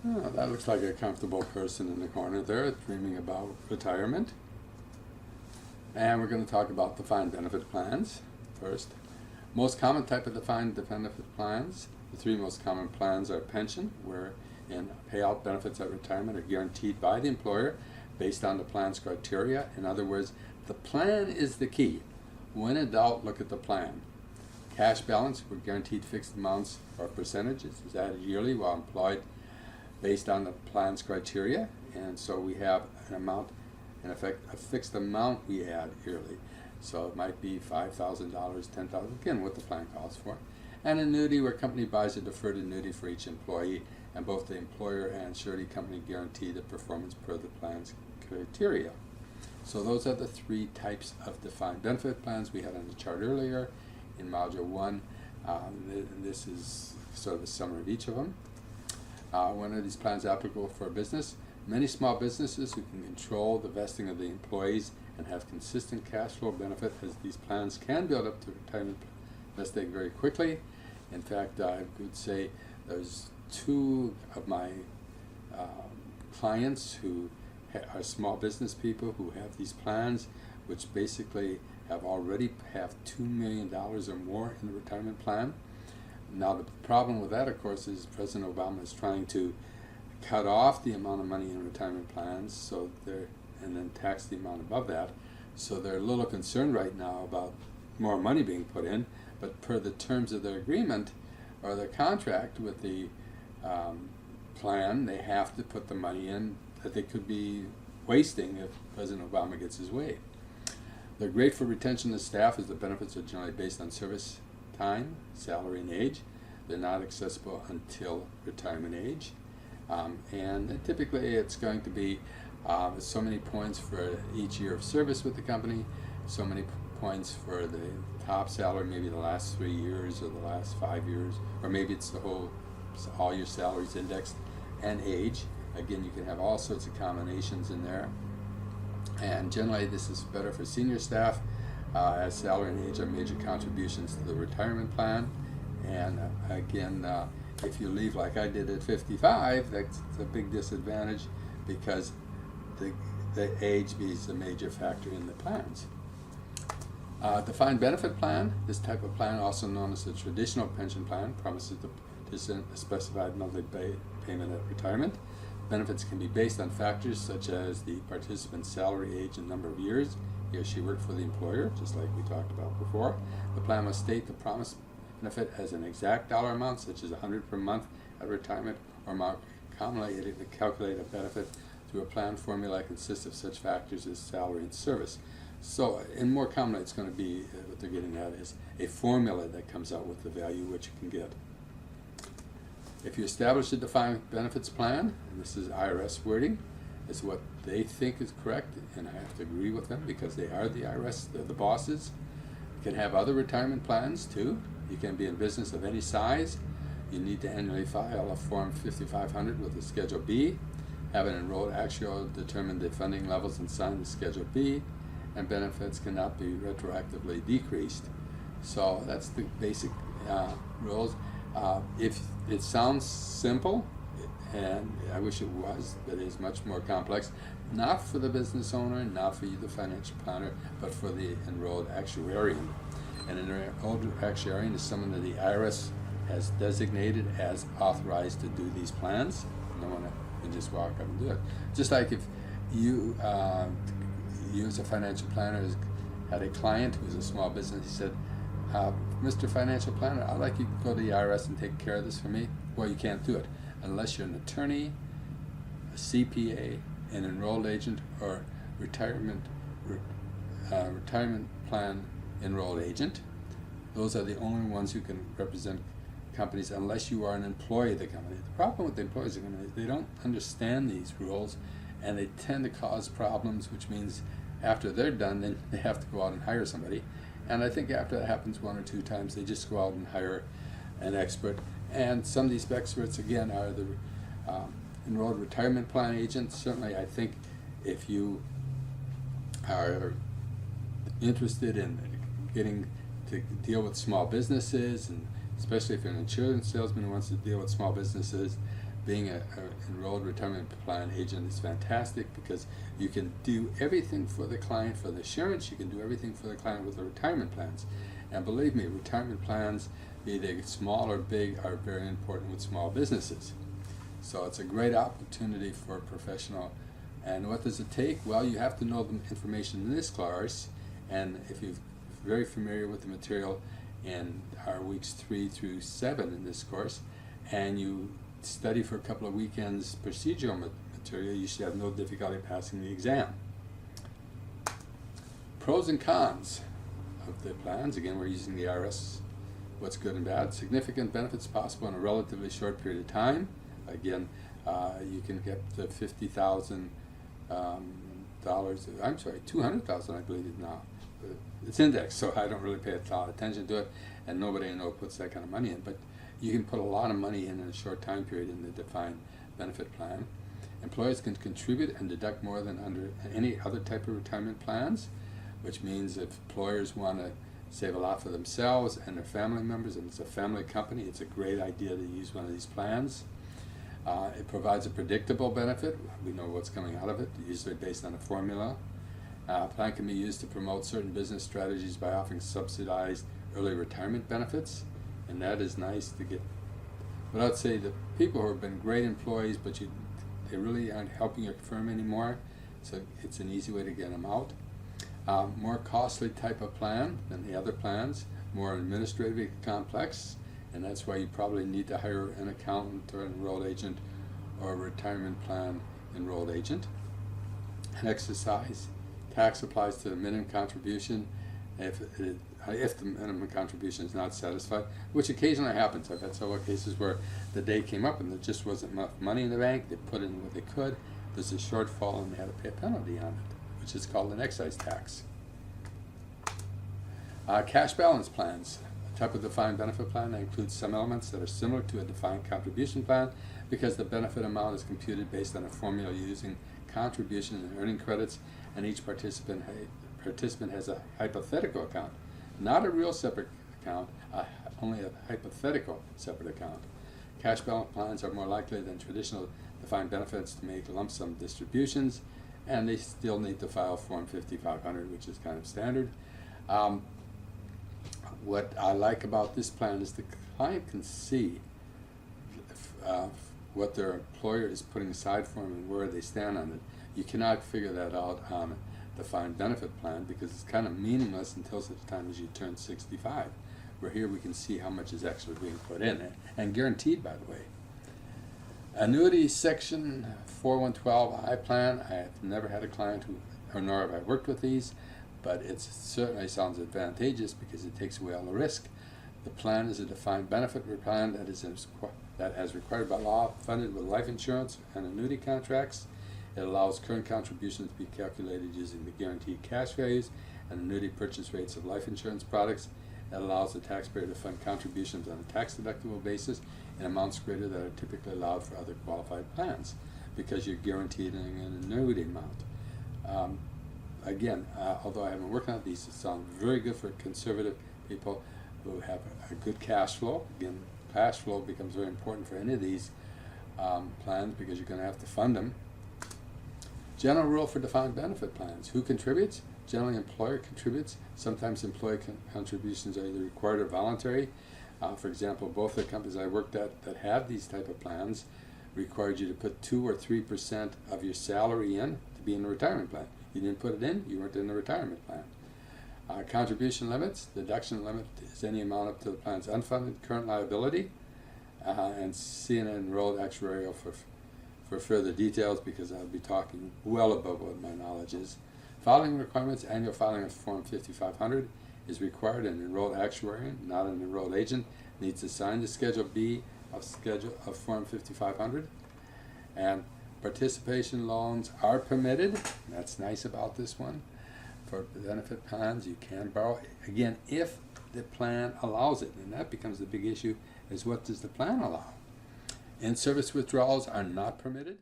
Oh, that looks like a comfortable person in the corner there dreaming about retirement. And we're going to talk about defined benefit plans first. Most common type of defined benefit plans. The three most common plans are pension, wherein payout benefits at retirement are guaranteed by the employer based on the plan's criteria. In other words, the plan is the key. When in doubt, look at the plan. Cash balance, where guaranteed fixed amounts or percentages is added yearly while employed based on the plan's criteria. And so we have an amount, in effect, a fixed amount we add yearly. So it might be $5,000, $10,000, again, what the plan calls for. An annuity, where company buys a deferred annuity for each employee, and both the employer and surety company guarantee the performance per the plan's criteria. So those are the three types of defined benefit plans we had on the chart earlier in Module 1. This is sort of a summary of each of them. When are these plans applicable for a business? Many small businesses who can control the vesting of the employees and have consistent cash flow benefit, as these plans can build up to retirement vesting very quickly. In fact, I would say there's two of my clients who are small business people who have these plans, which basically already have $2 million or more in the retirement plan. Now the problem with that, of course, is President Obama is trying to cut off the amount of money in retirement plans, and then tax the amount above that. So they're a little concerned right now about more money being put in, but per the terms of their agreement or their contract with the plan, they have to put the money in that they could be wasting if President Obama gets his way. They're great for retention of staff, as the benefits are generally based on service time, salary, and age. They're not accessible until retirement age. And typically it's going to be so many points for each year of service with the company, so many points for the top salary, maybe the last 3 years or the last 5 years, or maybe it's all your salaries indexed, and age. Again, you can have all sorts of combinations in there. And generally this is better for senior staff, as salary and age are major contributions to the retirement plan. And again, if you leave like I did at 55, that's a big disadvantage, because the age is a major factor in the plans. Defined benefit plan. This type of plan, also known as the traditional pension plan, promises the participant a specified monthly payment at retirement. Benefits can be based on factors such as the participant's salary, age, and number of years he or she worked for the employer, just like we talked about before. The plan must state the promised benefit as an exact dollar amount, such as $100 per month at retirement, or more commonly to calculate a benefit through a plan formula that consists of such factors as salary and service. So, and more commonly, it's going to be what they're getting at is a formula that comes out with the value which you can get. If you establish a defined benefits plan, and this is IRS wording, is what they think is correct, and I have to agree with them because they are the IRS, they're the bosses. You can have other retirement plans too. You can be in business of any size. You need to annually file a Form 5500 with a Schedule B, have an enrolled actuary determine the funding levels and sign the Schedule B, and benefits cannot be retroactively decreased. So that's the basic rules. If it sounds simple, and I wish it was, but it is much more complex, not for the business owner, not for you, the financial planner, but for the enrolled actuarian. And an enrolled actuarian is someone that the IRS has designated as authorized to do these plans. No one can just walk up and do it. Just like if you, you as a financial planner had a client who was a small business, he said, Mr. Financial Planner, I'd like you to go to the IRS and take care of this for me. Well, you can't do it unless you're an attorney, a CPA, an enrolled agent, or retirement plan enrolled agent. Those are the only ones who can represent companies unless you are an employee of the company. The problem with the employees of the company is they don't understand these rules, and they tend to cause problems, which means after they're done, then they have to go out and hire somebody. And I think after that happens 1 or 2 times, they just go out and hire an expert. And some of these experts, again, are the enrolled retirement plan agents. Certainly, I think if you are interested in getting to deal with small businesses, and especially if you're an insurance salesman who wants to deal with small businesses, being a enrolled retirement plan agent is fantastic because you can do everything for the client for the insurance, you can do everything for the client with the retirement plans. And believe me, retirement plans, be they small or big, are very important with small businesses. So it's a great opportunity for a professional. And what does it take? Well, you have to know the information in this course, and if you're very familiar with the material in our weeks 3 through 7 in this course, and you study for a couple of weekends procedural material, you should have no difficulty passing the exam. Pros and cons of the plans. Again, we're using the IRS. What's good and bad. Significant benefits possible in a relatively short period of time. Again, you can get the $50,000, I'm sorry, $200,000 I believe it now. It's indexed, so I don't really pay a lot of attention to it, and nobody I know puts that kind of money in. But you can put a lot of money in a short time period in the defined benefit plan. Employers can contribute and deduct more than under any other type of retirement plans, which means if employers want to save a lot for themselves and their family members, and it's a family company, it's a great idea to use one of these plans. It provides a predictable benefit. We know what's coming out of it, usually based on a formula. Plan can be used to promote certain business strategies by offering subsidized early retirement benefits, and that is nice to get. But I'd say the people who have been great employees, but they really aren't helping your firm anymore, so it's an easy way to get them out. More costly type of plan than the other plans, more administratively complex, and that's why you probably need to hire an accountant or an enrolled agent or a retirement plan enrolled agent. And exercise. Tax applies to the minimum contribution if the minimum contribution is not satisfied, which occasionally happens. I've had several cases where the day came up and there just wasn't enough money in the bank. They put in what they could. There's a shortfall and they had to pay a penalty on it, which is called an excise tax. Cash balance plans. A type of defined benefit plan that includes some elements that are similar to a defined contribution plan because the benefit amount is computed based on a formula using contribution and earning credits, and each participant has a hypothetical account, not a real separate account, only a hypothetical separate account. Cash balance plans are more likely than traditional defined benefits to make lump sum distributions, and they still need to file Form 5500, which is kind of standard. What I like about this plan is the client can see what their employer is putting aside for them and where they stand on it. You cannot figure that out on a defined benefit plan because it's kind of meaningless until such time as you turn 65. Where here we can see how much is actually being put in it, and guaranteed, by the way. Annuity section 4112I plan. I have never had a client nor have I worked with these, but it certainly sounds advantageous because it takes away all the risk. The plan is a defined benefit plan that as required by law, funded with life insurance and annuity contracts. It allows current contributions to be calculated using the guaranteed cash values and annuity purchase rates of life insurance products. It allows the taxpayer to fund contributions on a tax-deductible basis in amounts greater than are typically allowed for other qualified plans because you're guaranteed an annuity amount. Again, although I haven't worked on these, it sounds very good for conservative people who have a good cash flow. Again, cash flow becomes very important for any of these plans because you're going to have to fund them. General rule for defined benefit plans. Who contributes? Generally, employer contributes. Sometimes employee contributions are either required or voluntary. For example, both the companies I worked at that had these type of plans required you to put 2 or 3% of your salary in to be in a retirement plan. You didn't put it in, you weren't in the retirement plan. Contribution limits. Deduction limit is any amount up to the plan's unfunded current liability. And see an enrolled actuarial for further details because I'll be talking well above what my knowledge is. Filing requirements. Annual filing of Form 5500 is required. An enrolled actuary, not an enrolled agent, needs to sign the Schedule B of Form 5500. And participation loans are permitted. That's nice about this one. For benefit plans, you can borrow. Again, if the plan allows it, and that becomes the big issue, is what does the plan allow? In-service withdrawals are not permitted.